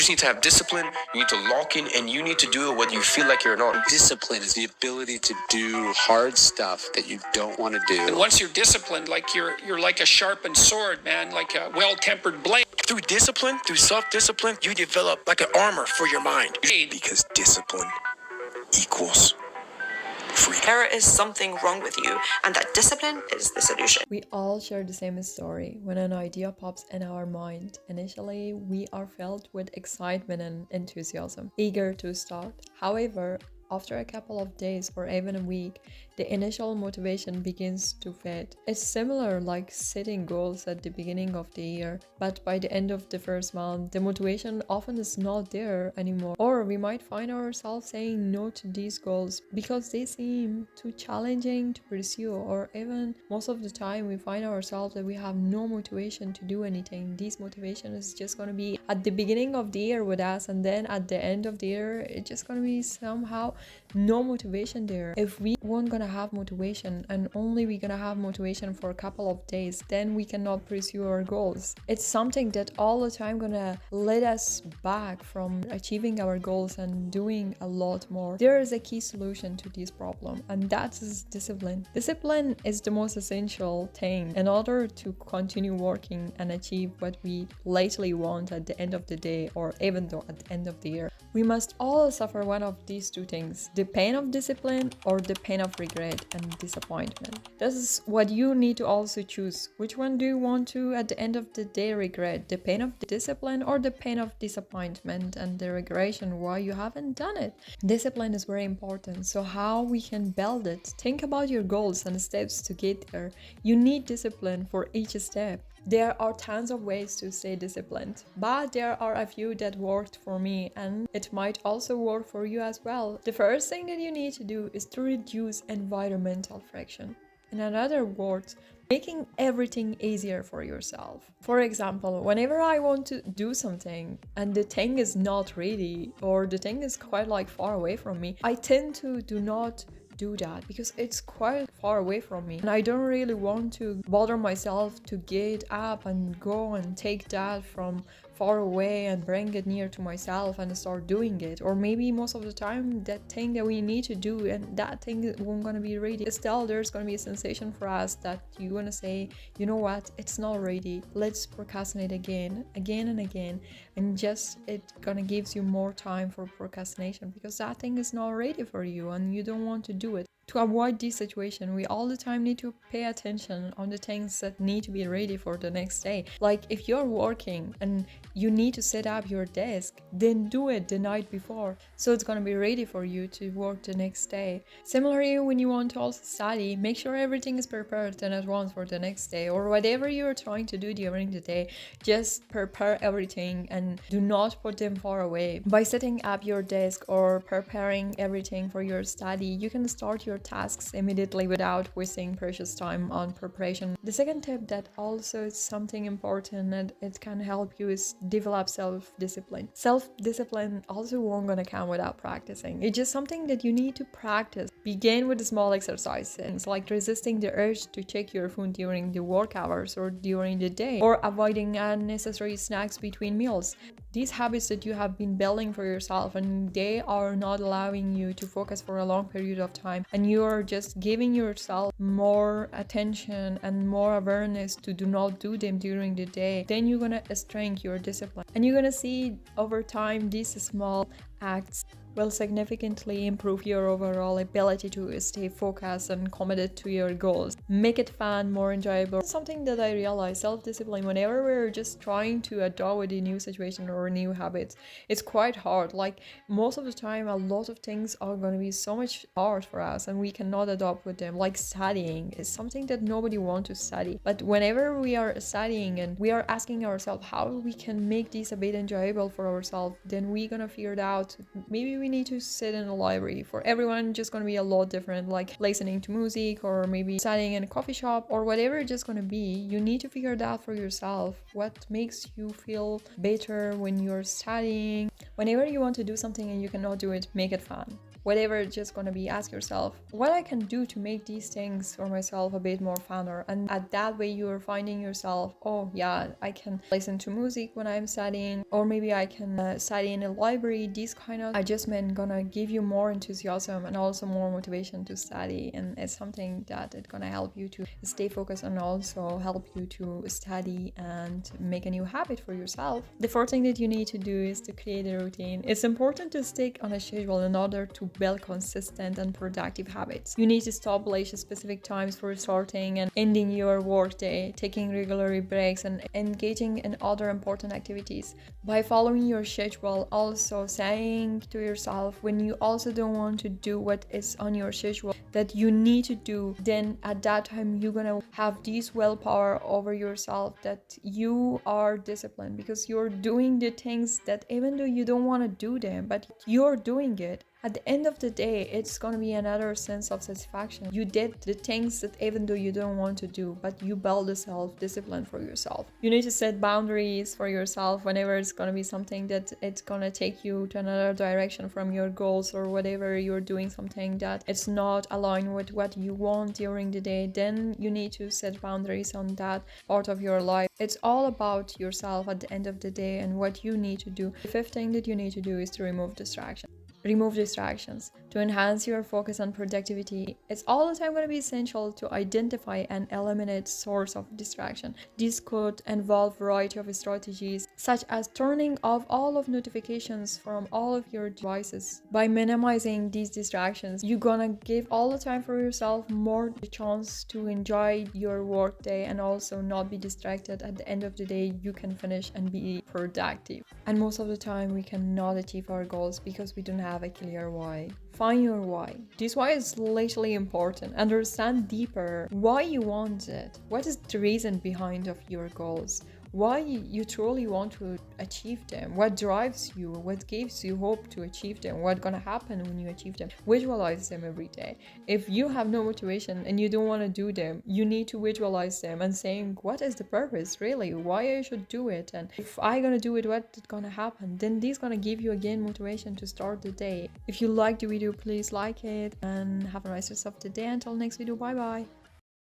just need to have discipline, you need to lock in, and you need to do it whether you feel like it or not. Discipline is the ability to do hard stuff that you don't want to do. And once you're disciplined, like you're like a sharpened sword, man, like a well-tempered blade. Through discipline, through self-discipline, you develop like an armor for your mind. Because discipline equals freedom. There is something wrong with you, and that discipline is the solution. We all share the same story. When an idea pops in our mind, initially we are filled with excitement and enthusiasm, eager to start. However, after a couple of days or even a week, the initial motivation begins to fade. It's similar like setting goals at the beginning of the year, but by the end of the first month, the motivation often is not there anymore. Or we might find ourselves saying no to these goals because they seem too challenging to pursue, or even most of the time we find ourselves that we have no motivation to do anything. This motivation is just going to be at the beginning of the year with us, and then at the end of the year, it's just going to be somehow no motivation there. If we weren't gonna have motivation and only we're gonna have motivation for a couple of days, then we cannot pursue our goals. It's something that all the time gonna lead us back from achieving our goals and doing a lot more. There is a key solution to this problem, and that is discipline. Discipline is the most essential thing in order to continue working and achieve what we lately want at the end of the day, or even though at the end of the year. We must all suffer one of these two things: the pain of discipline or the pain of regret and disappointment. This is what you need to also choose. Which one do you want to at the end of the day regret? The pain of the discipline or the pain of disappointment and the regression why you haven't done it? Discipline is very important. So how we can build it? Think about your goals and steps to get there. You need discipline for each step. There are tons of ways to stay disciplined, but there are a few that worked for me, and it might also work for you as well. The first thing that you need to do is to reduce environmental friction. In other words, making everything easier for yourself. For example, whenever I want to do something and the thing is not ready, or the thing is quite like far away from me, I tend to do not do that because it's quite far away from me and I don't really want to bother myself to get up and go and take that from far away and bring it near to myself and start doing it. Or maybe most of the time that thing that we need to do and that thing won't gonna be ready. Still, there's gonna be a sensation for us that you're gonna say, you know what, it's not ready, let's procrastinate again and again, and just it gonna gives you more time for procrastination because that thing is not ready for you and you don't want to do it. To avoid this situation, we all the time need to pay attention on the things that need to be ready for the next day. Like if you're working and you need to set up your desk, then do it the night before so it's gonna be ready for you to work the next day. Similarly, when you want to also study, make sure everything is prepared in advance for the next day, or whatever you're trying to do during the day, just prepare everything and do not put them far away. By setting up your desk or preparing everything for your study, you can start your tasks immediately without wasting precious time on preparation. The second tip that also is something important and it can help you is develop self-discipline. Self-discipline also won't gonna come without practicing. It's just something that you need to practice. Begin with small exercises like resisting the urge to check your phone during the work hours or during the day, or avoiding unnecessary snacks between meals. These habits that you have been building for yourself and they are not allowing you to focus for a long period of time, and you are just giving yourself more attention and more awareness to do not do them during the day, then you're gonna strengthen your discipline. And you're gonna see over time these small acts will significantly improve your overall ability to stay focused and committed to your goals. Make it fun, more enjoyable. Something that I realize, self-discipline, whenever we're just trying to adapt with a new situation or new habits, it's quite hard. Like most of the time, a lot of things are going to be so much hard for us and we cannot adapt with them. Like studying is something that nobody wants to study. But whenever we are studying and we are asking ourselves how we can make this a bit enjoyable for ourselves, then we're going to figure it out. Maybe we need to sit in a library. For everyone, just going to be a lot different, like listening to music or maybe studying in a coffee shop or whatever it's just going to be. You need to figure it out for yourself. What makes you feel better when you're studying? Whenever you want to do something and you cannot do it, make it fun. whatever, just gonna be ask yourself what I can do to make these things for myself a bit more funner. And at that way you're finding yourself, oh yeah, I can listen to music when I'm studying, or maybe I can study in a library. These kind of adjustment gonna give you more enthusiasm and also more motivation to study, and it's something that it's gonna help you to stay focused and also help you to study and make a new habit for yourself. The fourth thing that you need to do is to create a routine. It's important to stick on a schedule in order to build consistent and productive habits. You need to establish specific times for starting and ending your workday, taking regular breaks, and engaging in other important activities. By following your schedule, also saying to yourself when you also don't want to do what is on your schedule that you need to do, then at that time you're gonna have this willpower over yourself that you are disciplined, because you're doing the things that even though you don't want to do them, but you're doing it. At the end of the day, it's gonna be another sense of satisfaction. You did the things that even though you don't want to do, but you build the self-discipline for yourself. You need to set boundaries for yourself whenever it's gonna be something that it's gonna take you to another direction from your goals, or whatever you're doing something that it's not aligned with what you want during the day, then you need to set boundaries on that part of your life. It's all about yourself at the end of the day and what you need to do. The fifth thing that you need to do is to remove distractions. Remove distractions. To enhance your focus and productivity, it's all the time going to be essential to identify and eliminate source of distraction. This could involve a variety of strategies, such as turning off all of notifications from all of your devices. By minimizing these distractions, you're gonna give all the time for yourself, more the chance to enjoy your work day and also not be distracted. At the end of the day, you can finish and be productive. And most of the time, we cannot achieve our goals because we don't have a clear why. Find your why. This why is literally important. Understand deeper why you want it. What is the reason behind of your goals? Why you truly want to achieve them? What drives you? What gives you hope to achieve them? What's gonna happen when you achieve them? Visualize them every day. If you have no motivation and you don't want to do them, you need to visualize them and saying, what is the purpose really? Why I should do it? And if I gonna do it, what's gonna happen? Then this gonna give you again motivation to start the day. If you like the video, please like it and have a nice rest of the day. Until next video, bye bye.